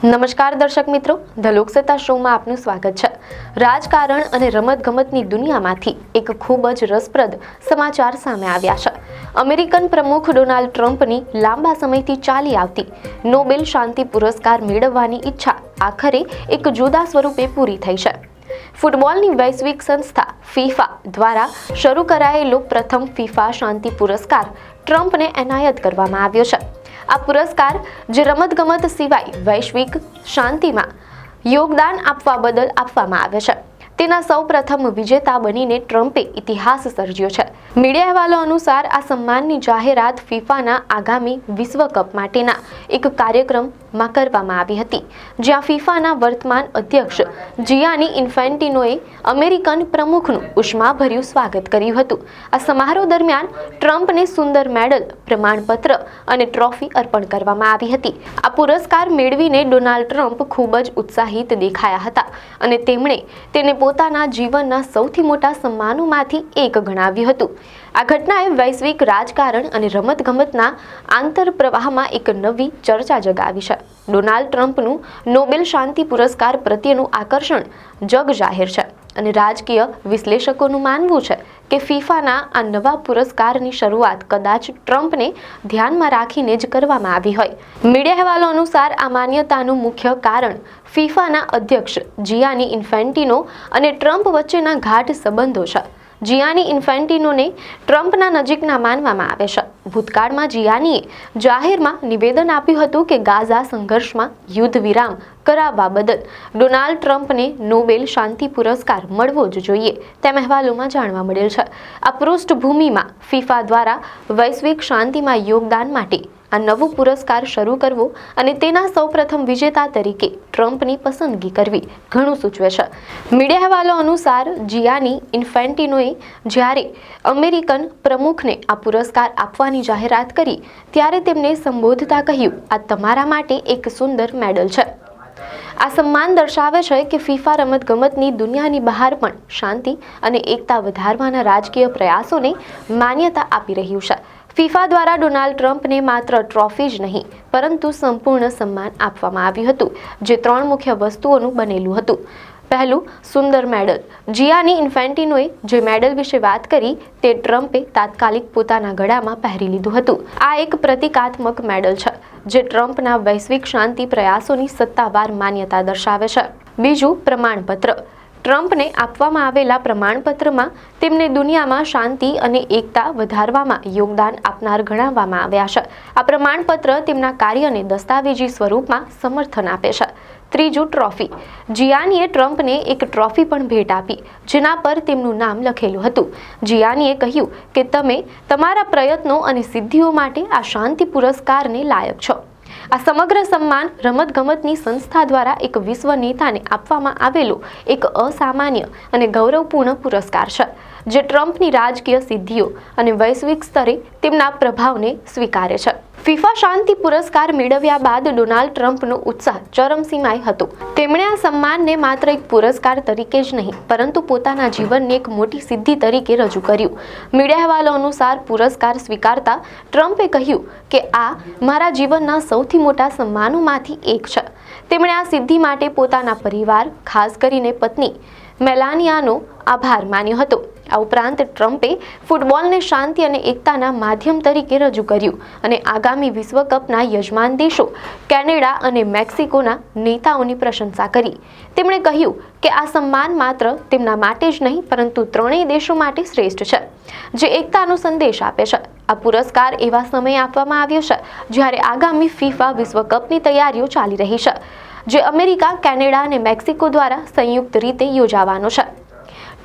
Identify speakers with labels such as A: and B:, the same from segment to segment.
A: નમસ્કાર દર્શક મિત્રો, ધ લોકસત્તા શોમાં આપનું સ્વાગત છે। રાજકારણ અને રમતગમતની દુનિયામાંથી એક ખૂબ જ રસપ્રદ સમાચાર સામે આવ્યા છે। અમેરિકન પ્રમુખ ડોનાલ્ડ ટ્રમ્પની લાંબા સમયથી ચાલી આવતી નોબેલ શાંતિ પુરસ્કાર મેળવવાની ઈચ્છા આખરે એક જુદા સ્વરૂપે પૂરી થઈ છે। ફૂટબોલની વૈશ્વિક સંસ્થા ફીફા દ્વારા શરૂ કરાયેલો પ્રથમ ફીફા શાંતિ પુરસ્કાર ટ્રમ્પને એનાયત કરવામાં આવ્યો છે। આ પુરસ્કાર જે રમતગમત સિવાય વૈશ્વિક શાંતિમાં યોગદાન આપવા બદલ આપવામાં આવે છે, તેના સૌપ્રથમ વિજેતા બનીને ટ્રમ્પે ઇતિહાસ સર્જ્યો છે। મીડિયા અહેવાલો અનુસાર આ સન્માનની જાહેરાત ફીફાના આગામી વિશ્વ કપ માટેના એક કાર્યક્રમમાં કરવામાં આવી હતી, જ્યાં ફીફાના વર્તમાન અધ્યક્ષ જિયાની ઇન્ફેન્ટિનોએ અમેરિકન પ્રમુખનું ઉષ્માભર્યું સ્વાગત કર્યું હતું। આ સમારોહ દરમિયાન ટ્રમ્પને સુંદર મેડલ, પ્રમાણપત્ર અને ટ્રોફી અર્પણ કરવામાં આવી હતી। આ પુરસ્કાર મેળવીને ડોનાલ્ડ ટ્રમ્પ ખૂબ જ ઉત્સાહિત દેખાયા હતા અને તેમણે તેને પોતાના જીવનના સૌથી મોટા સન્માનોમાંથી એક ગણાવ્યું હતું। આ ઘટનાએ વૈશ્વિક રાજકારણ અને રમતગમતના આંતરપ્રવાહમાં એક નવી ચર્ચા જગાવી છે। ડોનાલ્ડ ટ્રમ્પનું નોબેલ શાંતિ પુરસ્કાર પ્રત્યેનું આકર્ષણ જગજાહેર છે અને રાજકીય વિશ્લેષકોનું માનવું છે કે ફીફાના આ નવા પુરસ્કારની શરૂઆત કદાચ ટ્રમ્પને ધ્યાનમાં રાખીને જ કરવામાં આવી હોય। મીડિયા અહેવાલો અનુસાર આ માન્યતાનું મુખ્ય કારણ ફીફાના અધ્યક્ષ જિયાની ઇન્ફેન્ટિનો અને ટ્રમ્પ વચ્ચેના ગાઢ સંબંધો છે। જિયાની ઇન્ફેન્ટિનોને ટ્રમ્પના નજીકના માનવામાં આવે છે। ભૂતકાળમાં જિયાનીએ જાહેરમાં નિવેદન આપ્યું હતું કે ગાઝા સંઘર્ષમાં યુદ્ધ વિરામ કરાવવા બદલ ડોનાલ્ડ ટ્રમ્પને નોબેલ શાંતિ પુરસ્કાર મળવો જ જોઈએ, તેમ અહેવાલોમાં જાણવા મળેલ છે। આ પૃષ્ઠભૂમિમાં ફીફા દ્વારા વૈશ્વિક શાંતિમાં યોગદાન માટે આ નવો પુરસ્કાર શરૂ કરવો અને તેના સૌપ્રથમ વિજેતા તરીકે ટ્રમ્પની પસંદગી કરવી ઘણું સૂચવે છે। મીડિયા અહેવાલો અનુસાર જિયાની ઇન્ફેન્ટિનોએ જ્યારે અમેરિકન પ્રમુખને આ પુરસ્કાર આપવાની જાહેરાત કરી ત્યારે તેમને સંબોધતા કહ્યું, "આ તમારા માટે એક સુંદર મેડલ છે।" આ સન્માન દર્શાવે છે કે ફીફા રમતગમતની દુનિયાની બહાર પણ શાંતિ અને એકતા વધારવાના રાજકીય પ્રયાસોને માન્યતા આપી રહ્યું છે। ફીફા દ્વારા ડોનાલ્ડ ટ્રમ્પને માત્ર ટ્રોફી જ નહીં પરંતુ સંપૂર્ણ સન્માન આપવામાં આવ્યું હતું, જે 3 મુખ્ય વસ્તુઓનું બનેલું હતું। પહેલું, સુંદર મેડલ। જિયાની ઇન્ફેન્ટિનોએ જે મેડલ વિશે વાત કરી તે ટ્રમ્પે તાત્કાલિક પોતાના ગળામાં પહેરી લીધું હતું। આ એક પ્રતિકાત્મક મેડલ છે જે ટ્રમ્પના વૈશ્વિક શાંતિ પ્રયાસોની સત્તાવાર માન્યતા દર્શાવે છે। બીજું, પ્રમાણપત્ર। ટ્રમ્પને આપવામાં આવેલા પ્રમાણપત્રમાં તેમને દુનિયામાં શાંતિ અને એકતા વધારવામાં યોગદાન આપનાર ગણાવવામાં આવ્યા છે। આ પ્રમાણપત્ર તેમના કાર્યને દસ્તાવેજી સ્વરૂપમાં સમર્થન આપે છે। ત્રીજું, ટ્રોફી। જિયાનીએ ટ્રમ્પને એક ટ્રોફી પણ ભેટ આપી, જેના પર તેમનું નામ લખેલું હતું। જિયાનીએ કહ્યું કે તમે તમારા પ્રયત્નો અને સિદ્ધિઓ માટે આ શાંતિ પુરસ્કારને લાયક છો। આ સમગ્ર સન્માન રમતગમતની સંસ્થા દ્વારા એક વિશ્વ નેતાને આપવામાં આવેલો એક અસામાન્ય અને ગૌરવપૂર્ણ પુરસ્કાર છે, જે ટ્રમ્પની રાજકીય સિદ્ધિઓ અને વૈશ્વિક સ્તરે તેમના પ્રભાવને સ્વીકારે છે। ફીફા શાંતિ પુરસ્કાર મેળવ્યા બાદ ડોનાલ્ડ ટ્રમ્પનો ઉત્સાહ ચરમસીમાએ હતો। તેમણે આ સન્માનને માત્ર એક પુરસ્કાર તરીકે જ નહીં પરંતુ પોતાના જીવનની એક મોટી સિદ્ધિ તરીકે રજૂ કર્યું। મીડિયા અહેવાલો અનુસાર પુરસ્કાર સ્વીકારતા ટ્રમ્પે કહ્યું કે આ મારા જીવનના સૌથી મોટા સન્માનોમાંથી એક છે। તેમણે આ સિદ્ધિ માટે પોતાના પરિવાર, ખાસ કરીને પત્ની મેલાનિયાનો આભાર માન્યો હતો। આ ઉપરાંત ટ્રમ્પે ફૂટબોલને શાંતિ અને એકતાના માધ્યમ તરીકે રજૂ કર્યું અને આગામી વિશ્વ કપના યજમાન દેશો કેનેડા અને મેક્સિકોના નેતાઓની પ્રશંસા કરી। તેમણે કહ્યું કે આ સન્માન માત્ર તેમના માટે જ નહીં પરંતુ ત્રણેય દેશો માટે શ્રેષ્ઠ છે, જે એકતાનો સંદેશ આપે છે। આ પુરસ્કાર એવા સમયે આપવામાં આવ્યો છે જ્યારે આગામી ફીફા વિશ્વ કપની તૈયારીઓ ચાલી રહી છે, જે અમેરિકા, કેનેડા અને મેક્સિકો દ્વારા સંયુક્ત રીતે યોજાવાનો છે।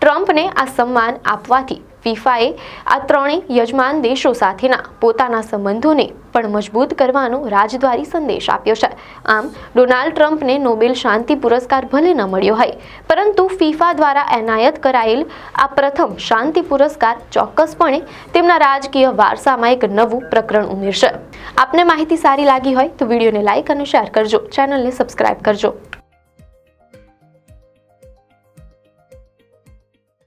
A: ટ્રમ્પને આ સન્માન આપવાથી ફીફાએ આ ત્રણેય યજમાન દેશો સાથેના પોતાના સંબંધોને પણ મજબૂત કરવાનો રાજદ્વારી સંદેશ આપ્યો છે। આમ, ડોનાલ્ડ ટ્રમ્પને નોબેલ શાંતિ પુરસ્કાર ભલે ન મળ્યો હોય, પરંતુ ફીફા દ્વારા એનાયત કરાયેલ આ પ્રથમ શાંતિ પુરસ્કાર ચોક્કસપણે તેમના રાજકીય વારસામાં એક નવું પ્રકરણ ઉમેરશે। આપને માહિતી સારી લાગી હોય તો વિડીયોને લાઇક અને શેર કરજો, ચેનલને સબસ્ક્રાઇબ કરજો।